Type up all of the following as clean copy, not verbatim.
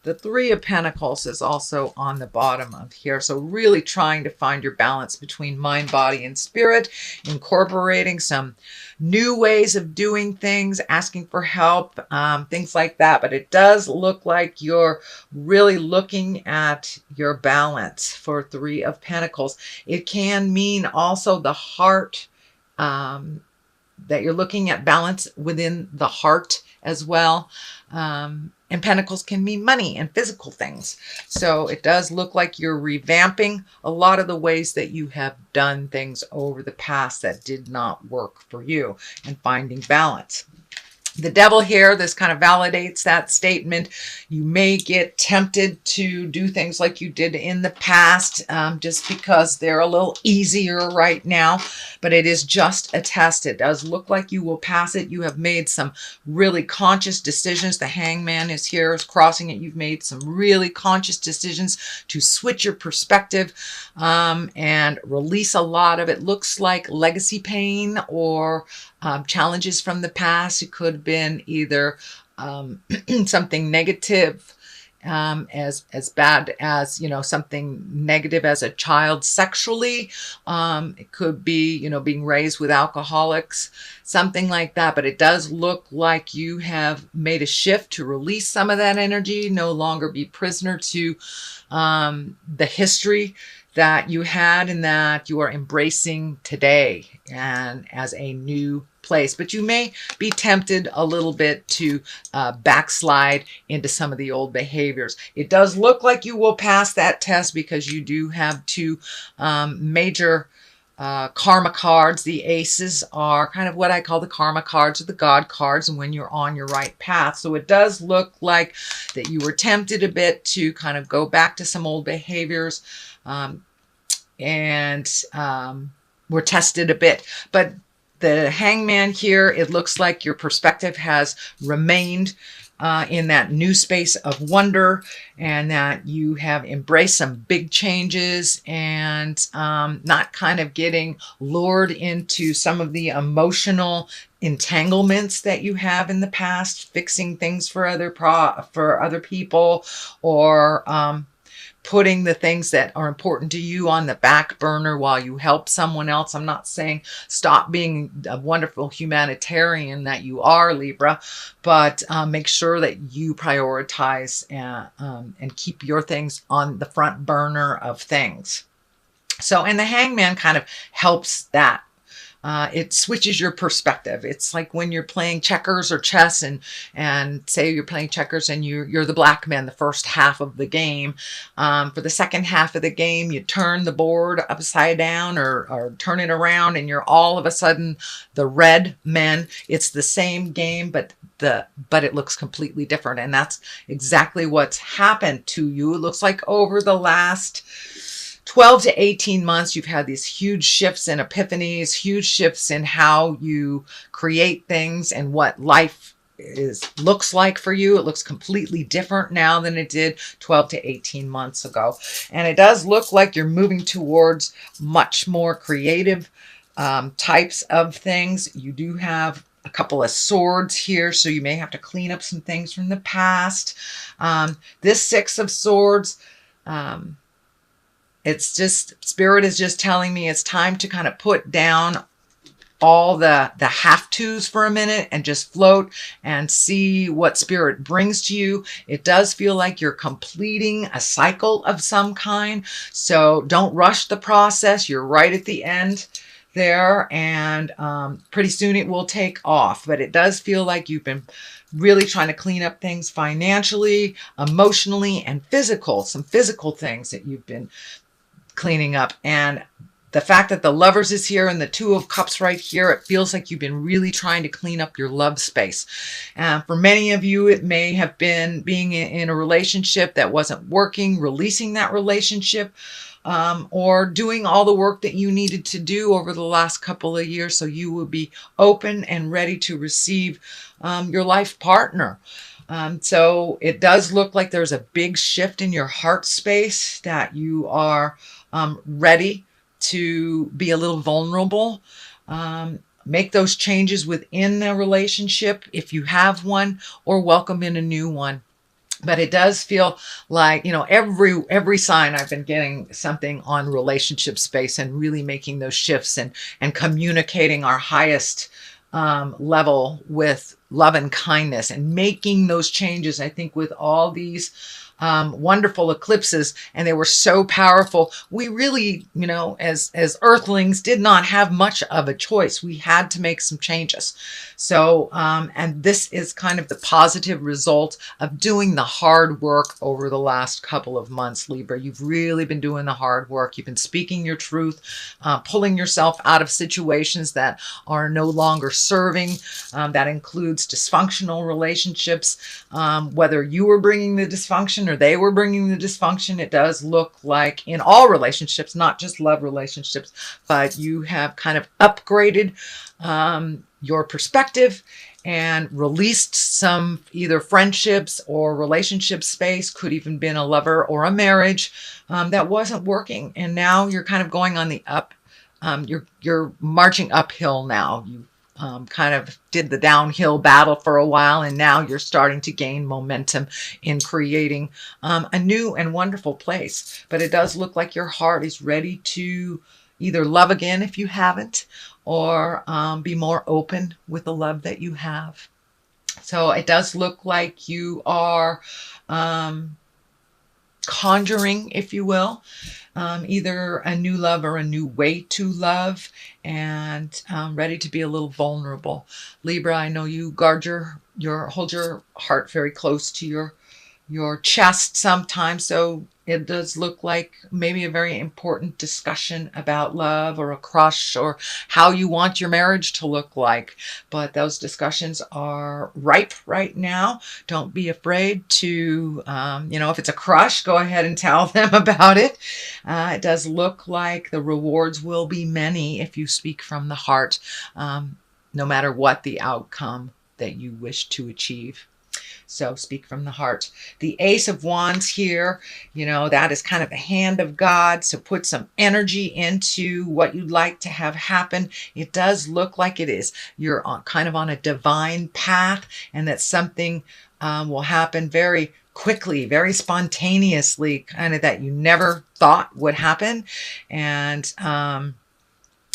The Three of Pentacles is also on the bottom of here. So really trying to find your balance between mind, body, and spirit, incorporating some new ways of doing things, asking for help, things like that. But it does look like you're really looking at your balance for Three of Pentacles. It can mean also the heart, that you're looking at balance within the heart as well. And pentacles can mean money and physical things. So it does look like you're revamping a lot of the ways that you have done things over the past that did not work for you, and finding balance. The Devil here, this kind of validates that statement. You may get tempted to do things like you did in the past, just because they're a little easier right now, but it is just a test. It does look like you will pass it. You have made some really conscious decisions. The Hangman is here, is crossing it. You've made some really conscious decisions to switch your perspective, and release a lot of it. Looks like legacy pain or challenges from the past. It could have been either something negative, as bad as, something negative as a child sexually. It could be, being raised with alcoholics, something like that. But it does look like you have made a shift to release some of that energy, no longer be prisoner to the history that you had, and that you are embracing today and as a new place. But you may be tempted a little bit to backslide into some of the old behaviors. It does look like you will pass that test because you do have two major karma cards. The aces are kind of what I call the karma cards, or the God cards, and when you're on your right path. So it does look like that you were tempted a bit to kind of go back to some old behaviors, and were tested a bit. But the Hangman here, it looks like your perspective has remained in that new space of wonder, and that you have embraced some big changes, and not kind of getting lured into some of the emotional entanglements that you have in the past, fixing things for other people, or putting the things that are important to you on the back burner while you help someone else. I'm not saying stop being a wonderful humanitarian that you are, Libra, but make sure that you prioritize and keep your things on the front burner of things. So, and the Hangman kind of helps that. It switches your perspective. It's like when you're playing checkers or chess, and say you're playing checkers and you're the black man the first half of the game. For the second half of the game, you turn the board upside down, or turn it around, and you're all of a sudden the red men. It's the same game, but it looks completely different. And that's exactly what's happened to you. It looks like over the last 12 to 18 months, you've had these huge shifts and epiphanies, huge shifts in how you create things and what life looks like for you. It looks completely different now than it did 12 to 18 months ago. And it does look like you're moving towards much more creative types of things. You do have a couple of swords here, so you may have to clean up some things from the past. This Six of Swords, it's just, Spirit is just telling me it's time to kind of put down all the have-tos for a minute and just float and see what Spirit brings to you. It does feel like you're completing a cycle of some kind. So don't rush the process. You're right at the end there, and pretty soon it will take off. But it does feel like you've been really trying to clean up things financially, emotionally, and some physical things that you've been cleaning up. And the fact that the Lovers is here and the Two of Cups right here, it feels like you've been really trying to clean up your love space. For many of you, it may have been being in a relationship that wasn't working, releasing that relationship, or doing all the work that you needed to do over the last couple of years, so you will be open and ready to receive your life partner. So it does look like there's a big shift in your heart space, that you are ready to be a little vulnerable. Make those changes within the relationship if you have one, or welcome in a new one. But it does feel like, every sign I've been getting something on relationship space, and really making those shifts, and communicating our highest level with love and kindness, and making those changes. I think with all these wonderful eclipses, and they were so powerful, we really, as earthlings, did not have much of a choice. We had to make some changes. So and this is kind of the positive result of doing the hard work over the last couple of months, Libra. You've really been doing the hard work. You've been speaking your truth, pulling yourself out of situations that are no longer serving. That includes dysfunctional relationships, whether you were bringing the dysfunction or they were bringing the dysfunction. It does look like in all relationships, not just love relationships, but you have kind of upgraded your perspective and released some either friendships or relationship space, could even been a lover or a marriage that wasn't working. And now you're kind of going on the up. You're marching uphill now. You kind of did the downhill battle for a while, and now you're starting to gain momentum in creating a new and wonderful place. But it does look like your heart is ready to either love again if you haven't, or be more open with the love that you have. So it does look like you are conjuring, if you will, either a new love or a new way to love, and ready to be a little vulnerable. Libra, I know you guard hold your heart very close to your chest sometimes. So it does look like maybe a very important discussion about love, or a crush, or how you want your marriage to look like. But those discussions are ripe right now. Don't be afraid to, if it's a crush, go ahead and tell them about it. It does look like the rewards will be many if you speak from the heart, no matter what the outcome that you wish to achieve. So speak from the heart. The Ace of Wands here, that is kind of the hand of God. So put some energy into what you'd like to have happen. It does look like it is. You're kind of on a divine path, and that something will happen very quickly, very spontaneously, kind of that you never thought would happen. And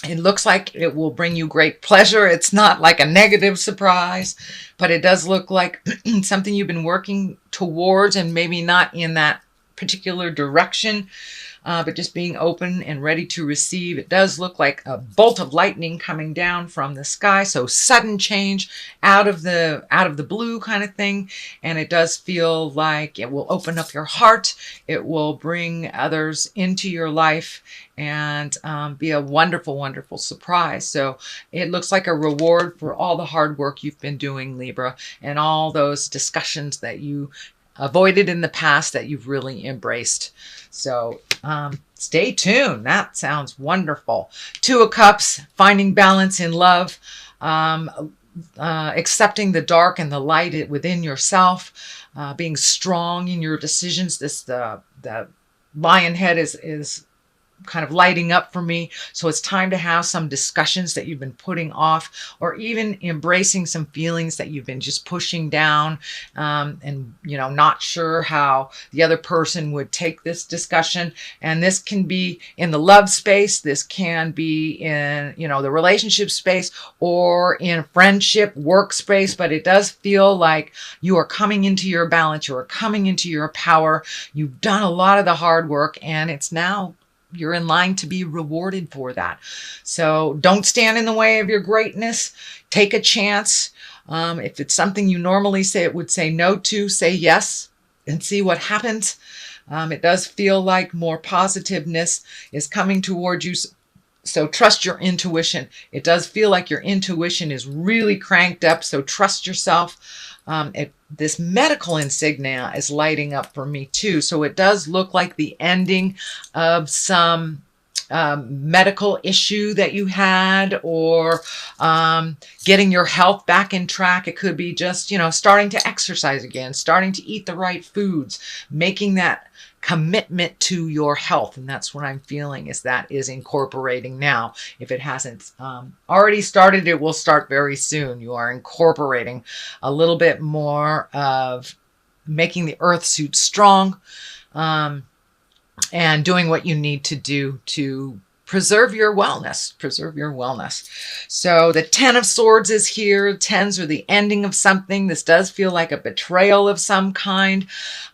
it looks like it will bring you great pleasure. It's not like a negative surprise, but it does look like something you've been working towards, and maybe not in that particular direction, but just being open and ready to receive. It does look like a bolt of lightning coming down from the sky. So sudden change out of the blue kind of thing. And it does feel like it will open up your heart. It will bring others into your life, and be a wonderful, wonderful surprise. So it looks like a reward for all the hard work you've been doing, Libra, and all those discussions that you avoided in the past that you've really embraced. So stay tuned. That sounds wonderful. Two of Cups, finding balance in love, accepting the dark and the light within yourself, being strong in your decisions. The lion head is kind of lighting up for me. So it's time to have some discussions that you've been putting off, or even embracing some feelings that you've been just pushing down, and not sure how the other person would take this discussion. And this can be in the love space, this can be in the relationship space, or in friendship, work space. But it does feel like you are coming into your balance, you are coming into your power. You've done a lot of the hard work, and it's now you're in line to be rewarded for that. So don't stand in the way of your greatness. Take a chance. If it's something you normally would say no to, say yes and see what happens. It does feel like more positiveness is coming towards you. So trust your intuition. It does feel like your intuition is really cranked up. So trust yourself. This medical insignia is lighting up for me too. So it does look like the ending of some medical issue that you had, or getting your health back in track. It could be just, starting to exercise again, starting to eat the right foods, making that commitment to your health. And that's what I'm feeling is incorporating now. If it hasn't already started, it will start very soon. You are incorporating a little bit more of making the earth suit strong, and doing what you need to do to preserve your wellness, preserve your wellness. So the 10 of Swords is here. Tens are the ending of something. This does feel like a betrayal of some kind.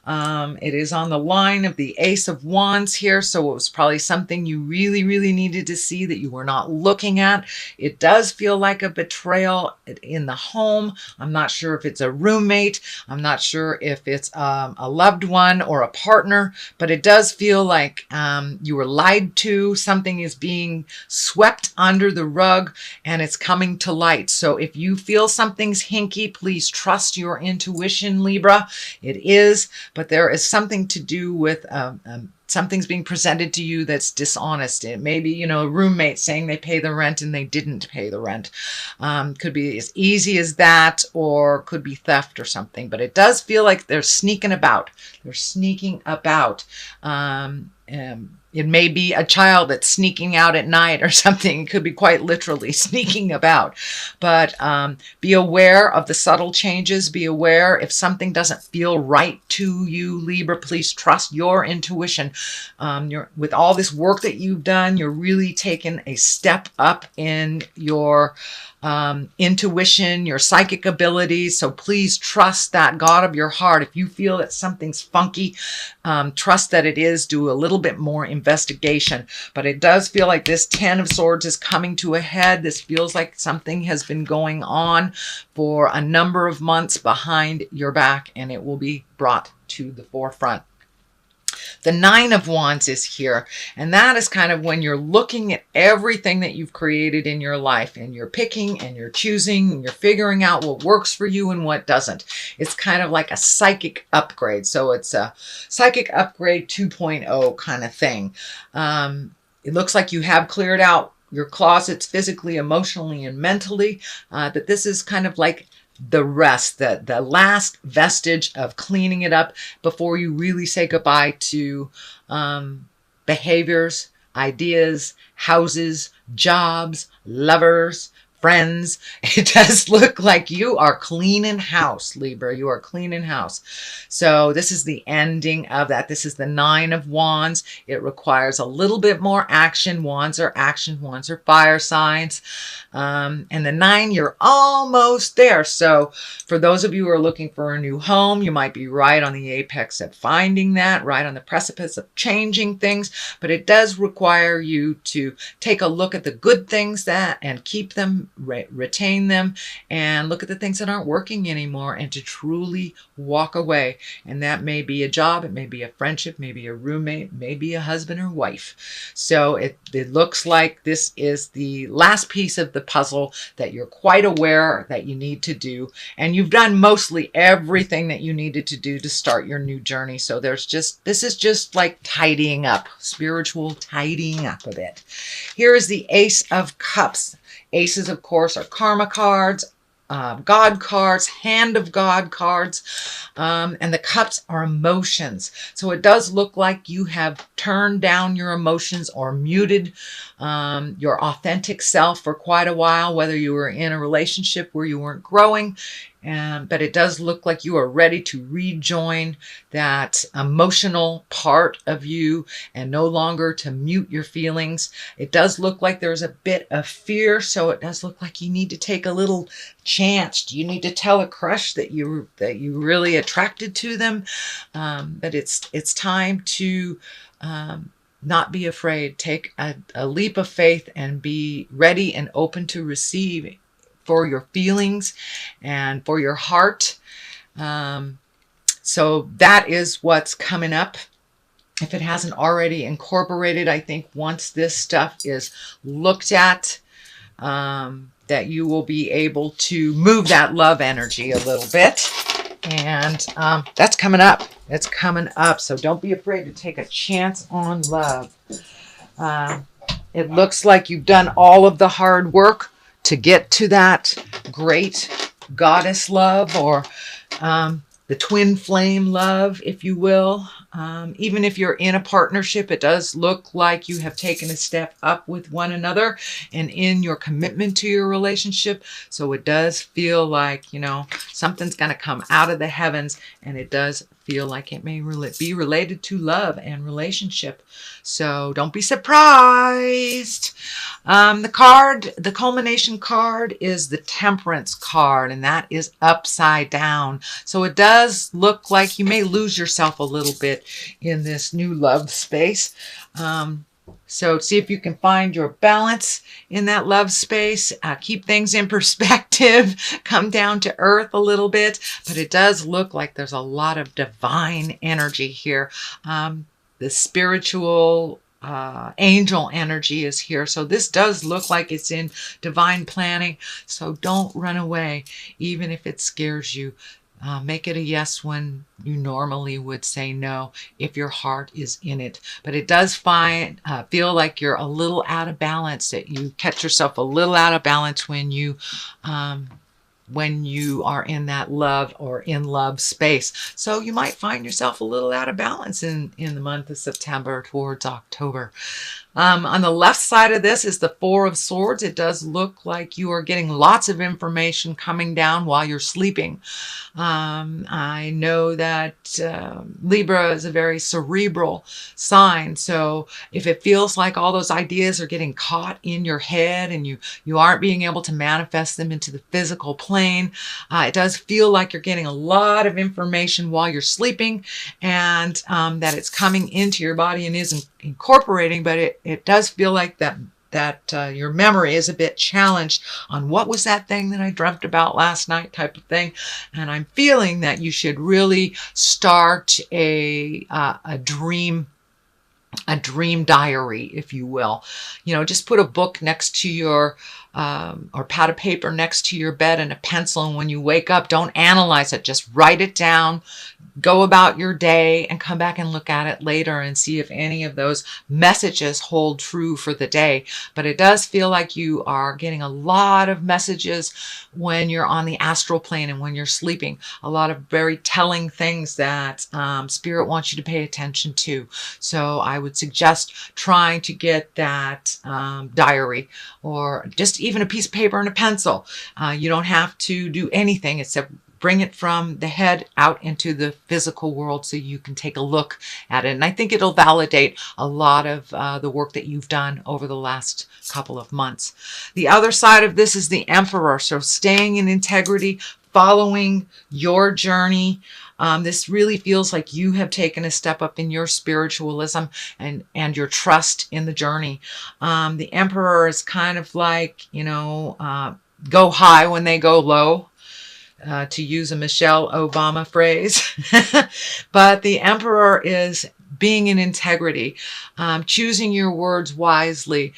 It is on the line of the Ace of Wands here. So it was probably something you really, really needed to see that you were not looking at. It does feel like a betrayal in the home. I'm not sure if it's a roommate. I'm not sure if it's a loved one or a partner, but it does feel like you were lied to. Something is being swept under the rug and it's coming to light. So if you feel something's hinky, please trust your intuition, Libra. It is, but there is something to do with something's being presented to you that's dishonest. It may be, a roommate saying they pay the rent and they didn't pay the rent. Could be as easy as that, or could be theft or something. But it does feel like they're sneaking about. They're sneaking about. It may be a child that's sneaking out at night or something. It could be quite literally sneaking about. But be aware of the subtle changes. Be aware if something doesn't feel right to you, Libra. Please trust your intuition. With all this work that you've done, you're really taking a step up in your intuition, your psychic abilities. So please trust that God of your heart. If you feel that something's funky, trust that it is. Do a little bit more investigation. But it does feel like this 10 of Swords is coming to a head. This feels like something has been going on for a number of months behind your back, and it will be brought to the forefront. The 9 of Wands is here, and that is kind of when you're looking at everything that you've created in your life, and you're picking and you're choosing and you're figuring out what works for you and what doesn't. It's kind of like a psychic upgrade. So it's a psychic upgrade 2.0 kind of thing. It looks like you have cleared out your closets physically, emotionally, and mentally. That this is kind of like the rest, the last vestige of cleaning it up before you really say goodbye to behaviors, ideas, houses, jobs, lovers, friends. It does look like you are cleaning house, Libra. You are cleaning house. So this is the ending of that. This is the 9 of Wands. It requires a little bit more action. Wands are action. Wands are fire signs. And the 9, you're almost there. So for those of you who are looking for a new home, you might be right on the apex of finding that, right on the precipice of changing things. But it does require you to take a look at the good things and keep them, retain them, and look at the things that aren't working anymore, and to truly walk away. And that may be a job, it may be a friendship, maybe a roommate, maybe a husband or wife. So it looks like this is the last piece of the puzzle that you're quite aware that you need to do, and you've done mostly everything that you needed to do to start your new journey. So this is just like tidying up, spiritual tidying up a bit. Here is the Ace of Cups. Aces, of course, are karma cards, God cards, hand of God cards, and the cups are emotions. So it does look like you have turned down your emotions or muted your authentic self for quite a while, whether you were in a relationship where you weren't growing. But it does look like you are ready to rejoin that emotional part of you and no longer to mute your feelings. It does look like there's a bit of fear, so it does look like you need to take a little chance. You need to tell a crush that you really attracted to them. But it's time to not be afraid. Take a leap of faith and be ready and open to receive for your feelings and for your heart. So that is what's coming up. If it hasn't already incorporated, I think once this stuff is looked at, that you will be able to move that love energy a little bit. And that's coming up. It's coming up. So don't be afraid to take a chance on love. It looks like you've done all of the hard work to get to that great goddess love, or the twin flame love, if you will. Even if you're in a partnership, it does look like you have taken a step up with one another and in your commitment to your relationship. So it does feel like, Something's going to come out of the heavens, and it does feel like it may be related to love and relationship. So don't be surprised. The culmination card is the Temperance card, and that is upside down. So it does look like you may lose yourself a little bit in this new love space. So see if you can find your balance in that love space. Keep things in perspective. Come down to earth a little bit. But it does look like there's a lot of divine energy here. The spiritual angel energy is here. So this does look like it's in divine planning. So don't run away, even if it scares you. Make it a yes when you normally would say no if your heart is in it. But it does feel like you're a little out of balance, that you catch yourself a little out of balance when you are in that love or in love space. So you might find yourself a little out of balance in the month of September towards October. On the left side of this is the Four of Swords. It does look like you are getting lots of information coming down while you're sleeping. I know that Libra is a very cerebral sign. So if it feels like all those ideas are getting caught in your head and you aren't being able to manifest them into the physical plane, it does feel like you're getting a lot of information while you're sleeping, and that it's coming into your body and is incorporating, but it does feel like that your memory is a bit challenged on what was that thing that I dreamt about last night type of thing. And I'm feeling that you should really start a dream diary, if you will. Just put a book next to your or pad of paper next to your bed and a pencil, and when you wake up, don't analyze it, just write it down. Go about your day and come back and look at it later and see if any of those messages hold true for the day. But it does feel like you are getting a lot of messages when you're on the astral plane and when you're sleeping. A lot of very telling things that Spirit wants you to pay attention to. So I would suggest trying to get that diary, or just even a piece of paper and a pencil. You don't have to do anything except bring it from the head out into the physical world so you can take a look at it. And I think it'll validate a lot of the work that you've done over the last couple of months. The other side of this is the Emperor. So staying in integrity, following your journey. This really feels like you have taken a step up in your spiritualism and your trust in the journey. The Emperor is kind of like, go high when they go low. To use a Michelle Obama phrase. But the Emperor is being in integrity, choosing your words wisely,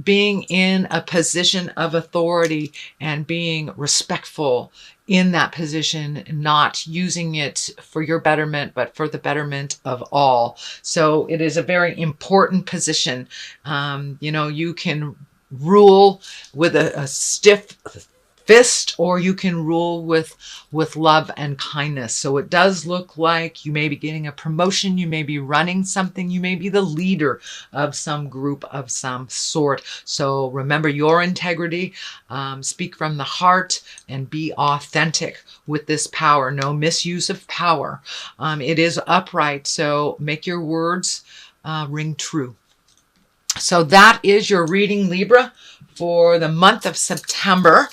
being in a position of authority and being respectful in that position, not using it for your betterment, but for the betterment of all. So it is a very important position. You can rule with a stiff fist, or you can rule with love and kindness. So it does look like you may be getting a promotion, you may be running something, you may be the leader of some group of some sort. So remember your integrity, speak from the heart, and be authentic with this power. No misuse of power. It is upright, so make your words ring true. So that is your reading, Libra, for the month of September.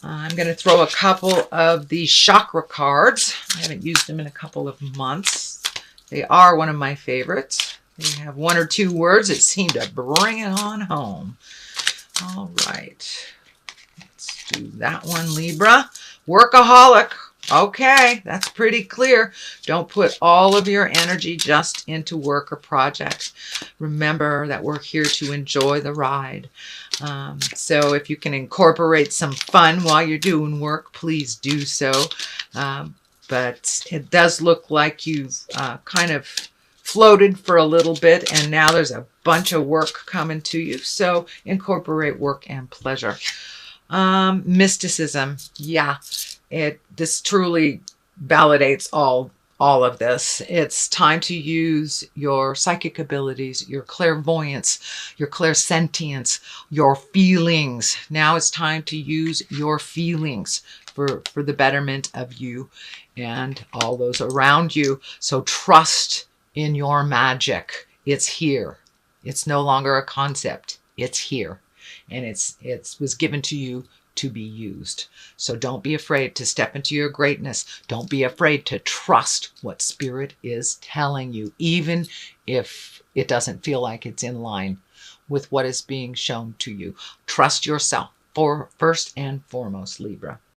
I'm going to throw a couple of the chakra cards. I haven't used them in a couple of months. They are one of my favorites. They have one or two words that seem to bring it on home. All right. Let's do that one, Libra. Workaholic. Okay, that's pretty clear. Don't put all of your energy just into work or projects. Remember that we're here to enjoy the ride. So if you can incorporate some fun while you're doing work, please do so. But it does look like you've kind of floated for a little bit, and now there's a bunch of work coming to you. So incorporate work and pleasure. Mysticism. Yeah. This truly validates all of this. It's time to use your psychic abilities, your clairvoyance, your clairsentience, your feelings. Now it's time to use your feelings. for the betterment of you and all those around you. So trust in your magic. It's here. It's no longer a concept. It's here. And it was given to you to be used. So don't be afraid to step into your greatness. Don't be afraid to trust what Spirit is telling you, even if it doesn't feel like it's in line with what is being shown to you. Trust yourself, for first and foremost, Libra.